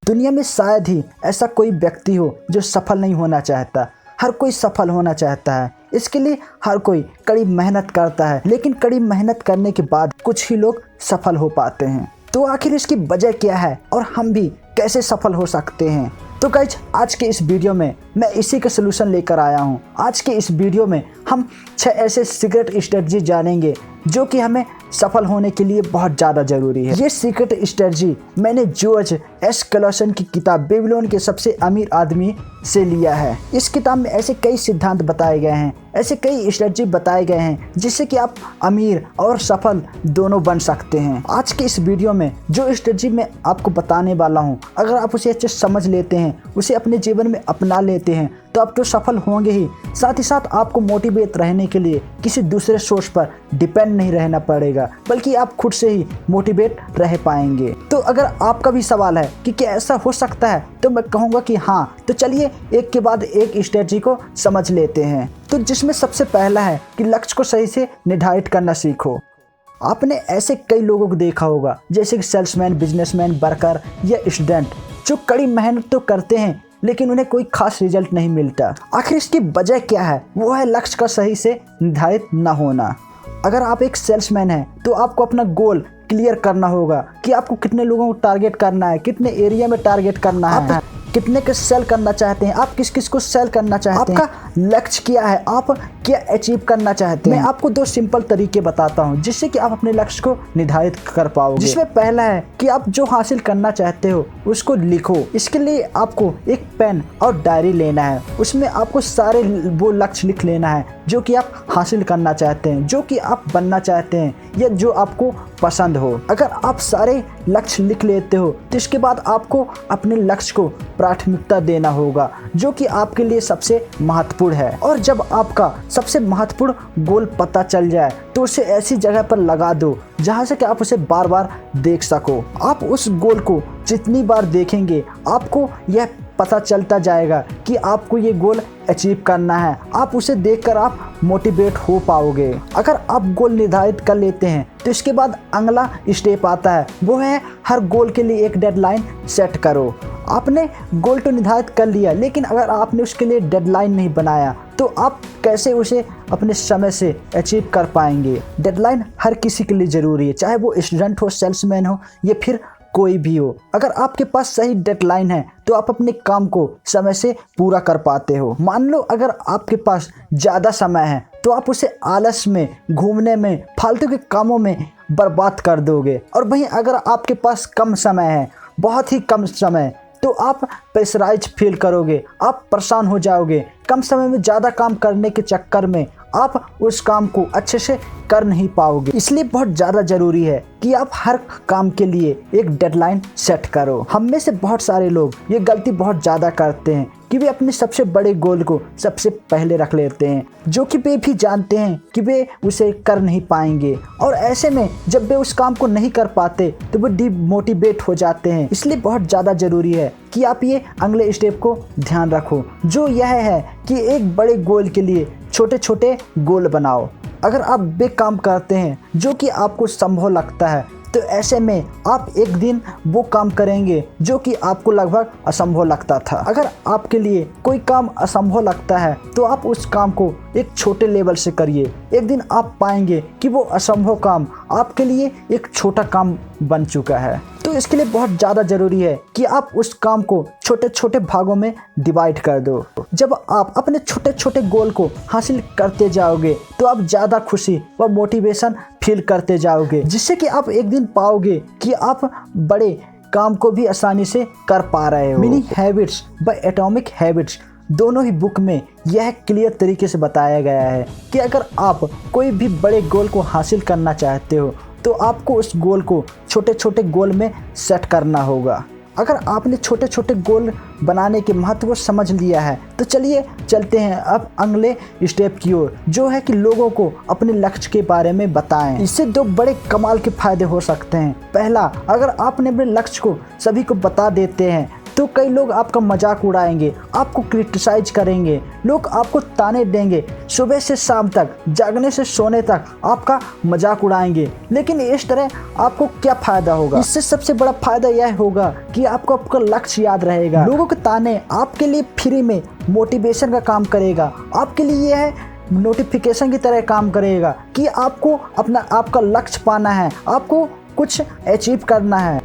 दुनिया में शायद ही ऐसा कोई व्यक्ति हो जो सफल नहीं होना चाहता। हर कोई सफल होना चाहता है। इसके लिए हर कोई कड़ी मेहनत करता है, लेकिन कड़ी मेहनत करने के बाद कुछ ही लोग सफल हो पाते हैं। तो आखिर इसकी वजह क्या है और हम भी कैसे सफल हो सकते हैं? तो गाइज, आज के इस वीडियो में मैं इसी का सलूशन लेकर आया हूँ। आज के इस वीडियो में हम 6 ऐसे सीक्रेट स्ट्रेटजी जानेंगे जो कि हमें सफल होने के लिए बहुत ज़्यादा ज़रूरी है। ये सीक्रेट स्ट्रेटजी मैंने जॉर्ज एस क्लौसन की किताब बेबीलोन के सबसे अमीर आदमी से लिया है। इस किताब में ऐसे कई सिद्धांत बताए गए हैं, ऐसे कई स्ट्रेटजी बताए गए हैं जिससे कि आप अमीर और सफल दोनों बन सकते हैं। आज के इस वीडियो में जो स्ट्रेटजी मैं आपको बताने वाला हूँ, अगर आप उसे अच्छे समझ लेते हैं, उसे अपने जीवन में अपना लेते हैं, तो आप तो सफल होंगे ही। साथ ही साथ आपको मोटिवेट रहने के लिए किसी दूसरे सोर्स पर डिपेंड नहीं रहना पड़ेगा, बल्कि आप खुद से ही मोटिवेट रह पाएंगे। तो अगर आपका भी सवाल है कि क्या ऐसा हो सकता है, तो मैं कहूँगा कि हाँ। तो चलिए एक के बाद एक स्ट्रेटजी को समझ लेते हैं। तो जिसमें सबसे पहला है कि लक्ष्य को सही से निर्धारित करना सीखो। आपने ऐसे कई लोगों को देखा होगा, जैसे कि सेल्समैन, बिजनेसमैन, वर्कर या स्टूडेंट, जो कड़ी मेहनत तो करते हैं लेकिन उन्हें कोई खास रिजल्ट नहीं मिलता। आखिर इसकी वजह क्या है? वो है लक्ष्य का सही से निर्धारित न होना। अगर आप एक सेल्समैन हैं तो आपको अपना गोल क्लियर करना होगा कि आपको कितने लोगों को टारगेट करना है, कितने एरिया में टारगेट करना है, कितने के सेल करना चाहते हैं, आप किस किस को सेल करना चाहते हैं, आपका लक्ष्य क्या है, आप क्या अचीव करना चाहते हैं। मैं आपको 2 सिंपल तरीके बताता हूं जिससे कि आप अपने लक्ष्य को निर्धारित कर पाओगे। जिसमें पहला है कि आप जो हासिल करना चाहते हो उसको लिखो। इसके लिए आपको एक पेन और डायरी लेना है। उसमें आपको सारे वो लक्ष्य लिख लेना है जो कि आप हासिल करना चाहते हैं, जो कि आप बनना चाहते हैं या जो आपको पसंद हो। अगर आप सारे लक्ष्य लिख लेते हो तो इसके बाद आपको अपने लक्ष्य को प्राथमिकता देना होगा, जो कि आपके लिए सबसे महत्वपूर्ण है। और जब आपका सबसे महत्वपूर्ण गोल पता चल जाए तो उसे ऐसी जगह पर लगा दो जहां से कि आप उसे बार बार देख सको। आप उस गोल को जितनी बार देखेंगे आपको यह पता चलता जाएगा कि आपको ये गोल अचीव करना है। आप उसे देखकर आप मोटिवेट हो पाओगे। अगर आप गोल निर्धारित कर लेते हैं तो इसके बाद अगला स्टेप आता है, वो है हर गोल के लिए एक डेडलाइन सेट करो। आपने गोल तो निर्धारित कर लिया, लेकिन अगर आपने उसके लिए डेडलाइन नहीं बनाया तो आप कैसे उसे अपने समय से अचीव कर पाएंगे। डेडलाइन हर किसी के लिए ज़रूरी है, चाहे वो स्टूडेंट हो, सेल्समैन हो या फिर कोई भी हो। अगर आपके पास सही डेडलाइन है तो आप अपने काम को समय से पूरा कर पाते हो। मान लो अगर आपके पास ज़्यादा समय है तो आप उसे आलस में, घूमने में, फालतू के कामों में बर्बाद कर दोगे। और वहीं अगर आपके पास कम समय है, बहुत ही कम समय, तो आप प्रेशराइज फील करोगे, आप परेशान हो जाओगे। कम समय में ज़्यादा काम करने के चक्कर में आप उस काम को अच्छे से कर नहीं पाओगे। इसलिए बहुत ज़्यादा ज़रूरी है कि आप हर काम के लिए एक डेडलाइन सेट करो। हम में से बहुत सारे लोग ये गलती बहुत ज़्यादा करते हैं कि वे अपने सबसे बड़े गोल को सबसे पहले रख लेते हैं, जो कि वे भी जानते हैं कि वे उसे कर नहीं पाएंगे। और ऐसे में जब वे उस काम को नहीं कर पाते तो वे डिमोटिवेट हो जाते हैं। इसलिए बहुत ज़्यादा ज़रूरी है कि आप ये अगले स्टेप को ध्यान रखो, जो यह है कि एक बड़े गोल के लिए छोटे छोटे गोल बनाओ। अगर आप बिग काम करते हैं जो कि आपको संभव लगता है, तो ऐसे में आप एक दिन वो काम करेंगे जो कि आपको लगभग असंभव लगता था। अगर आपके लिए कोई काम असंभव लगता है तो आप उस काम को एक छोटे लेवल से करिए। एक दिन आप पाएंगे कि वो असंभव काम आपके लिए एक छोटा काम बन चुका है। तो इसके लिए बहुत ज़्यादा ज़रूरी है कि आप उस काम को छोटे छोटे भागों में डिवाइड कर दो। जब आप अपने छोटे छोटे गोल को हासिल करते जाओगे तो आप ज़्यादा खुशी व मोटिवेशन फील करते जाओगे, जिससे कि आप एक दिन पाओगे कि आप बड़े काम को भी आसानी से कर पा रहे हो। मिनी हैबिट्स व एटॉमिक हैबिट्स दोनों ही बुक में यह क्लियर तरीके से बताया गया है कि अगर आप कोई भी बड़े गोल को हासिल करना चाहते हो तो आपको उस गोल को छोटे छोटे गोल में सेट करना होगा। अगर आपने छोटे छोटे गोल बनाने के महत्व को समझ लिया है तो चलिए चलते हैं अब अगले स्टेप की ओर, जो है कि लोगों को अपने लक्ष्य के बारे में बताएं। इससे 2 बड़े कमाल के फायदे हो सकते हैं। पहला, अगर आपने अपने लक्ष्य को सभी को बता देते हैं तो कई लोग आपका मजाक उड़ाएंगे, आपको क्रिटिसाइज करेंगे, लोग आपको ताने देंगे, सुबह से शाम तक, जागने से सोने तक आपका मजाक उड़ाएंगे। लेकिन इस तरह आपको क्या फ़ायदा होगा? इससे सबसे बड़ा फ़ायदा यह होगा कि आपको आपका लक्ष्य याद रहेगा। लोगों के ताने आपके लिए फ्री में मोटिवेशन का काम करेगा, आपके लिए यह नोटिफिकेशन की तरह काम करेगा कि आपको आपका लक्ष्य पाना है, आपको कुछ अचीव करना है।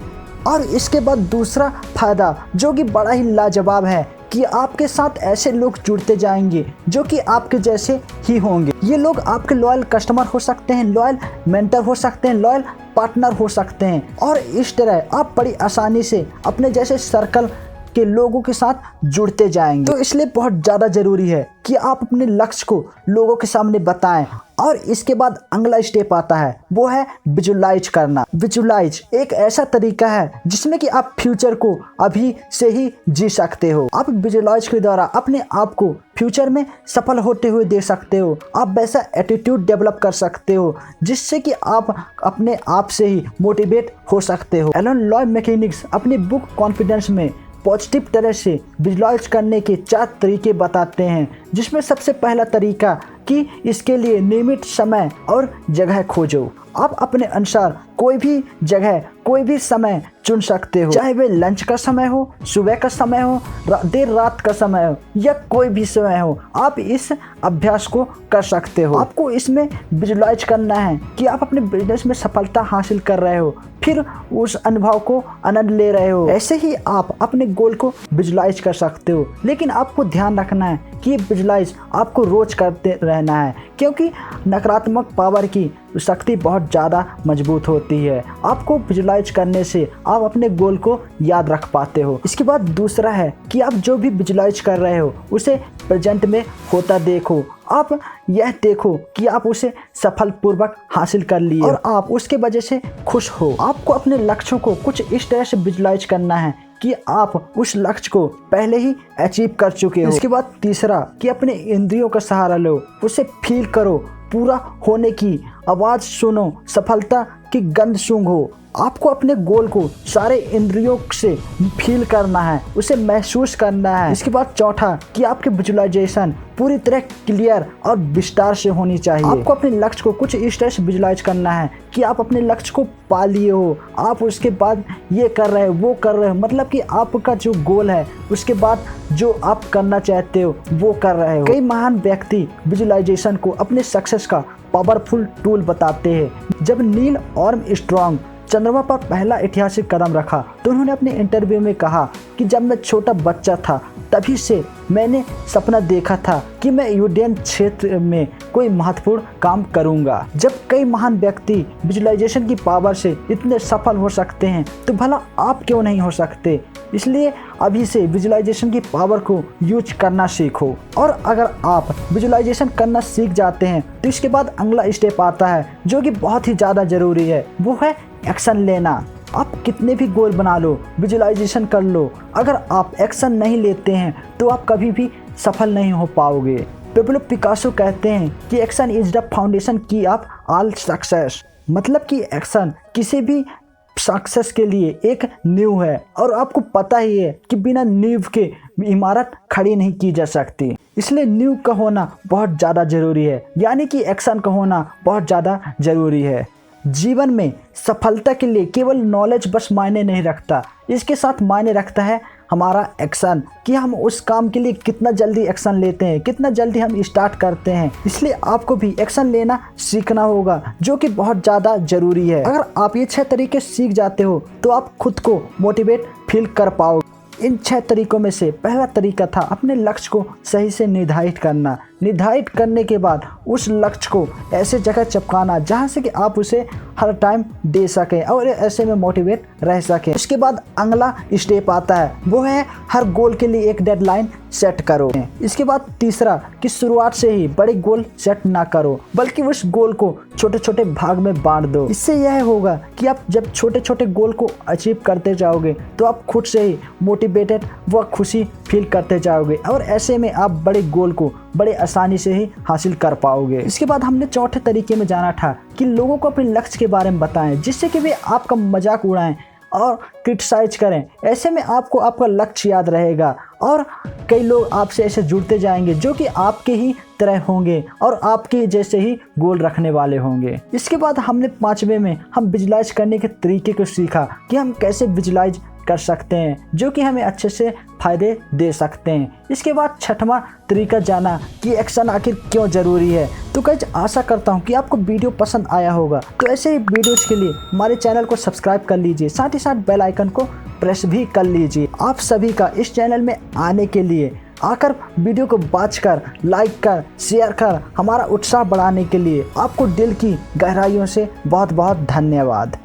और इसके बाद दूसरा फ़ायदा जो कि बड़ा ही लाजवाब है कि आपके साथ ऐसे लोग जुड़ते जाएंगे जो कि आपके जैसे ही होंगे। ये लोग आपके लॉयल कस्टमर हो सकते हैं, लॉयल मेंटर हो सकते हैं, लॉयल पार्टनर हो सकते हैं। और इस तरह आप बड़ी आसानी से अपने जैसे सर्कल के लोगों के साथ जुड़ते जाएंगे। तो इसलिए बहुत ज़्यादा ज़रूरी है कि आप अपने लक्ष्य को लोगों के सामने बताएं। और इसके बाद अगला स्टेप आता है, वो है विजुलाइज करना। विजुलाइज एक ऐसा तरीका है जिसमें कि आप फ्यूचर को अभी से ही जी सकते हो। आप विजुलाइज के द्वारा अपने आप को फ्यूचर में सफल होते हुए देख सकते हो। आप वैसा एटीट्यूड डेवलप कर सकते हो जिससे कि आप अपने आप से ही मोटिवेट हो सकते हो। एलन लॉय मैकेनिक्स अपनी बुक कॉन्फिडेंस में पॉजिटिव तरह से विजुलाइज करने के 4 तरीके बताते हैं, जिसमें सबसे पहला तरीका कि इसके लिए नियमित समय और जगह खोजो। आप अपने अनुसार कोई भी जगह, कोई भी समय चुन सकते हो, चाहे वे लंच का समय हो, सुबह का समय हो, देर रात का समय हो या कोई भी समय हो। आप इस अभ्यास को कर सकते हो। आपको इसमें विजुलाइज करना है कि आप अपने बिजनेस में सफलता हासिल कर रहे हो, फिर उस अनुभव को आनंद ले रहे हो। ऐसे ही आप अपने गोल को विजुलाइज कर सकते हो। लेकिन आपको ध्यान रखना है कि विजुलाइज आपको रोज करते रहना है, क्योंकि नकारात्मक पावर की शक्ति बहुत ज़्यादा मजबूत होती है। आपको विजुलाइज करने से आप अपने गोल को याद रख पाते हो। इसके बाद दूसरा है कि आप जो भी विजुलाइज कर रहे हो उसे प्रेजेंट में होता देखो। आप यह देखो कि आप उसे सफलपूर्वक हासिल कर लिए और आप उसके वजह से खुश हो। आपको अपने लक्ष्यों को कुछ इस तरह से विजुलाइज करना है कि आप उस लक्ष्य को पहले ही अचीव कर चुके हो। इसके बाद तीसरा कि अपने इंद्रियों का सहारा लो, उसे फील करो, पूरा होने की आवाज़ सुनो, सफलता की गंध सूंघो। आपको अपने गोल को सारे इंद्रियों से फील करना है, उसे महसूस करना है। इसके बाद चौथा कि आपकी विजुलाइजेशन पूरी तरह क्लियर और विस्तार से होनी चाहिए। आपको अपने लक्ष्य को कुछ इस तरह से विजुलाइज करना है कि आप अपने लक्ष्य को पा लिए हो, आप उसके बाद ये कर रहे हो, वो कर रहे हो, मतलब कि आपका जो गोल है उसके बाद जो आप करना चाहते हो वो कर रहे हो। कई महान व्यक्ति विजुलाइजेशन को अपने सक्सेस का पावरफुल टूल बताते हैं। जब नील आर्मस्ट्रांग चंद्रमा पर पहला ऐतिहासिक कदम रखा तो उन्होंने अपने इंटरव्यू में कहा कि जब मैं छोटा बच्चा था तभी से मैंने सपना देखा था कि मैं उड्डयन क्षेत्र में कोई महत्वपूर्ण काम करूंगा। जब कई महान व्यक्ति विजुलाइजेशन की पावर से इतने सफल हो सकते हैं तो भला आप क्यों नहीं हो सकते? इसलिए अभी से विजुलाइजेशन की पावर को यूज करना सीखो। और अगर आप विजुलाइजेशन करना सीख जाते हैं तो इसके बाद अगला स्टेप आता है जो कि बहुत ही ज़्यादा ज़रूरी है, वो है एक्शन लेना। आप कितने भी गोल बना लो, विजुलाइजेशन कर लो, अगर आप एक्शन नहीं लेते हैं तो आप कभी भी सफल नहीं हो पाओगे। पेब्लो पिकासो कहते हैं कि एक्शन इज द फाउंडेशन की ऑफ ऑल सक्सेस। मतलब कि एक्शन किसी भी सक्सेस के लिए एक नींव है और आपको पता ही है कि बिना नींव के इमारत खड़ी नहीं की जा सकती। इसलिए नींव का होना बहुत ज़्यादा ज़रूरी है, यानी कि एक्शन का होना बहुत ज़्यादा ज़रूरी है। जीवन में सफलता के लिए केवल नॉलेज बस मायने नहीं रखता, इसके साथ मायने रखता है हमारा एक्शन, कि हम उस काम के लिए कितना जल्दी एक्शन लेते हैं, कितना जल्दी हम स्टार्ट करते हैं। इसलिए आपको भी एक्शन लेना सीखना होगा जो कि बहुत ज़्यादा ज़रूरी है। अगर आप ये 6 तरीके सीख जाते हो तो आप खुद को मोटिवेट फील कर पाओगे। इन 6 तरीकों में से पहला तरीका था अपने लक्ष्य को सही से निर्धारित करना। निर्धारित करने के बाद उस लक्ष्य को ऐसे जगह चिपकाना जहाँ से कि आप उसे हर टाइम दे सकें और ऐसे में मोटिवेट रह सकें। इसके बाद अगला स्टेप आता है, वो है हर गोल के लिए एक डेडलाइन सेट करो। इसके बाद तीसरा कि शुरुआत से ही बड़े गोल सेट ना करो, बल्कि उस गोल को छोटे छोटे भाग में बांट दो। इससे यह होगा कि आप जब छोटे छोटे गोल को अचीव करते जाओगे तो आप खुद से ही मोटिवेटेड व खुशी फील करते जाओगे और ऐसे में आप बड़े गोल को बड़े आसानी से ही हासिल कर पाओगे। इसके बाद हमने चौथे तरीके में जाना था कि लोगों को अपने लक्ष्य के बारे में बताएं जिससे कि वे आपका मजाक उड़ाएं, और क्रिटिसाइज करें। ऐसे में आपको आपका लक्ष्य याद रहेगा और कई लोग आपसे ऐसे जुड़ते जाएंगे जो कि आपके ही तरह होंगे और आपके जैसे ही गोल रखने वाले होंगे। इसके बाद हमने 5वें में हम विजुलाइज करने के तरीके को सीखा कि हम कैसे विजुलाइज कर सकते हैं जो कि हमें अच्छे से फ़ायदे दे सकते हैं। इसके बाद 6वां तरीका जाना कि एक्शन आखिर क्यों ज़रूरी है। तो गाइस आशा करता हूँ कि आपको वीडियो पसंद आया होगा। तो ऐसे ही वीडियोज़ के लिए हमारे चैनल को सब्सक्राइब कर लीजिए, साथ ही साथ बेल आइकन को प्रेस भी कर लीजिए। आप सभी का इस चैनल में आने के लिए, आकर वीडियो को बाँचकर लाइक कर शेयर कर हमारा उत्साह बढ़ाने के लिए आपको दिल की गहराइयों से बहुत बहुत धन्यवाद।